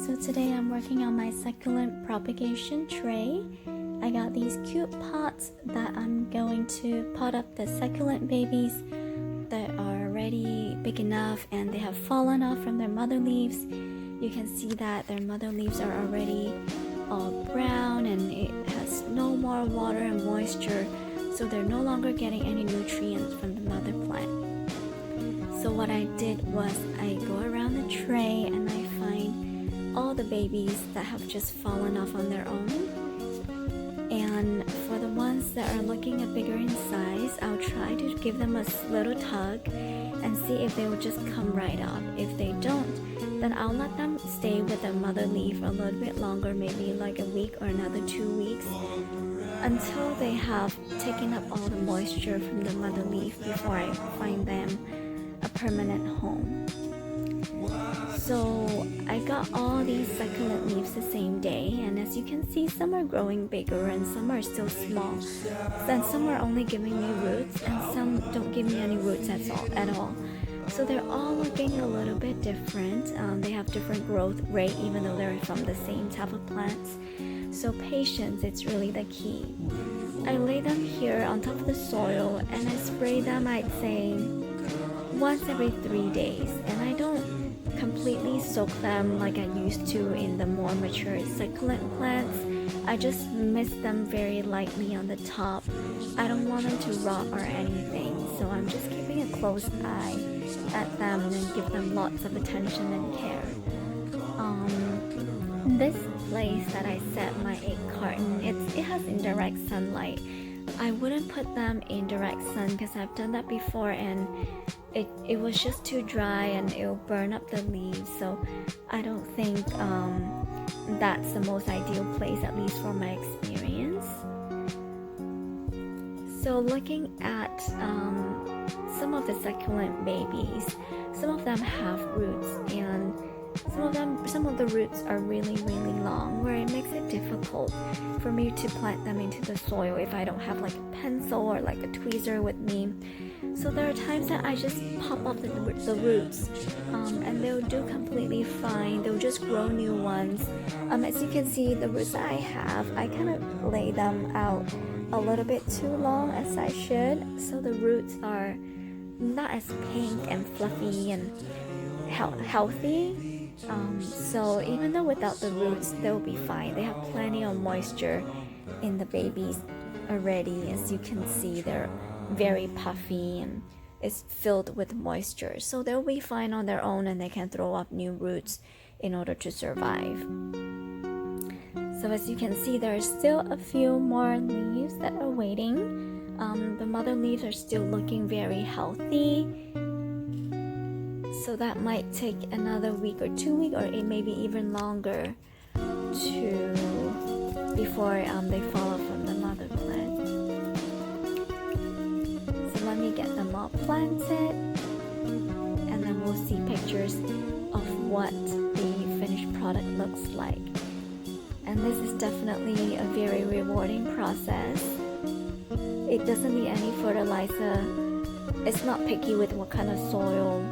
So today I'm working on my succulent propagation tray. I got these cute pots that I'm going to pot up the succulent babies that are already big enough and they have fallen off from their mother leaves. You can see that their mother leaves are already all brown and it has no more water and moisture, so they're no longer getting any nutrients from the mother plant. So what I did was I go around the tray and I find all the babies that have just fallen off on their own. And for the ones that are looking a bigger in size, I'll try to give them a little tug and see if they will just come right up. If they don't, then I'll let them stay with their mother leaf a little bit longer, maybe like a week or another 2 weeks, until they have taken up all the moisture from the mother leaf before I find them a permanent home. So I got all these succulent leaves the same day, and as you can see, some are growing bigger and some are still small. Then some are only giving me roots and some don't give me any roots at all. So they're all looking a little bit different. They have different growth rate even though they're from the same type of plants. So patience, it's really the key. I lay them here on top of the soil and I spray them, I'd say, once every 3 days. And I don't completely soak them like I used to in the more mature succulent plants. I just mist them very lightly on the top. I don't want them to rot or anything, so I'm just keeping a close eye at them and give them lots of attention and care. This place that I set my egg carton, it has indirect sunlight. I wouldn't put them in direct sun because I've done that before and it was just too dry and it'll burn up the leaves, so I don't think that's the most ideal place, at least for my experience. So looking at some of the succulent babies, some of them have roots and some of the roots are really long, where it makes it difficult for me to plant them into the soil if I don't have like a pencil or like a tweezer with me. So there are times that I just pop up the roots and they'll do completely fine. They'll just grow new ones. As you can see, the roots that I have, I kind of lay them out a little bit too long as I should, so the roots are not as pink and fluffy and healthy. So even though without the roots, they'll be fine. They have plenty of moisture in the babies already. As you can see, they're very puffy and it's filled with moisture. So they'll be fine on their own and they can throw up new roots in order to survive. So as you can see, there are still a few more leaves that are waiting. The mother leaves are still looking very healthy. So that might take another week or 2 weeks, or it may be even longer before they fall off from the mother plant. So let me get them all planted, and then we'll see pictures of what the finished product looks like. And this is definitely a very rewarding process. It doesn't need any fertilizer. It's not picky with what kind of soil.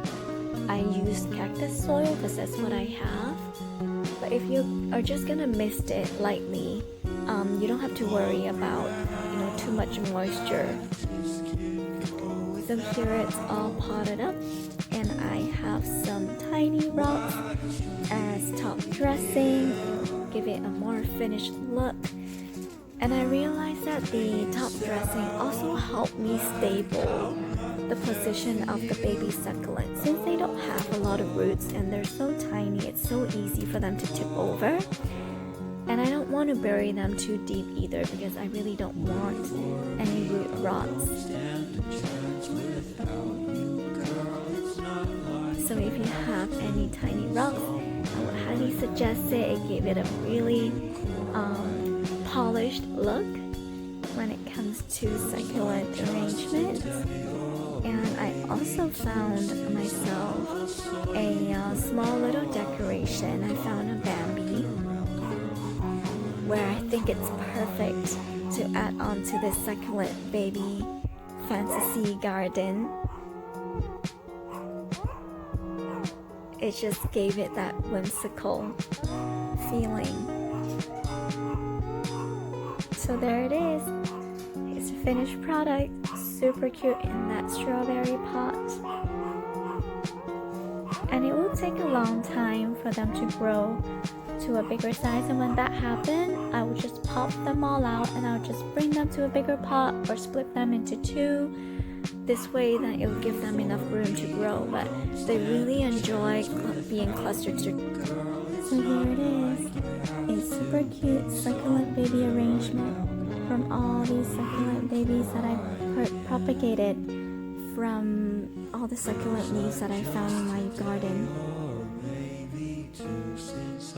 I use cactus soil because that's what I have. But if you are just gonna mist it lightly, you don't have to worry about too much moisture. So here it's all potted up, and I have some tiny rocks as top dressing, give it a more finished look. And I realized that the top dressing also helped me stable the position of the baby succulent. Since they don't have a lot of roots and they're so tiny, it's so easy for them to tip over. And I don't want to bury them too deep either because I really don't want any root rots. So if you have any tiny rocks, I would highly suggest it. It gave it a really polished look when it comes to succulent arrangements. And I also found myself a small little decoration. I found a Bambi where I think it's perfect to add on to this succulent baby fantasy garden. it just gave it that whimsical feeling. So there it is. It's a finished product, super cute in that strawberry pot. And it will take a long time for them to grow to a bigger size, and when that happens, I will just pop them all out and I'll just bring them to a bigger pot or split them into two. This way then it will give them enough room to grow, but they really enjoy being clustered together. So here it is, a super cute succulent baby arrangement from all these succulent babies that I propagated from all the succulent leaves that I found in my garden.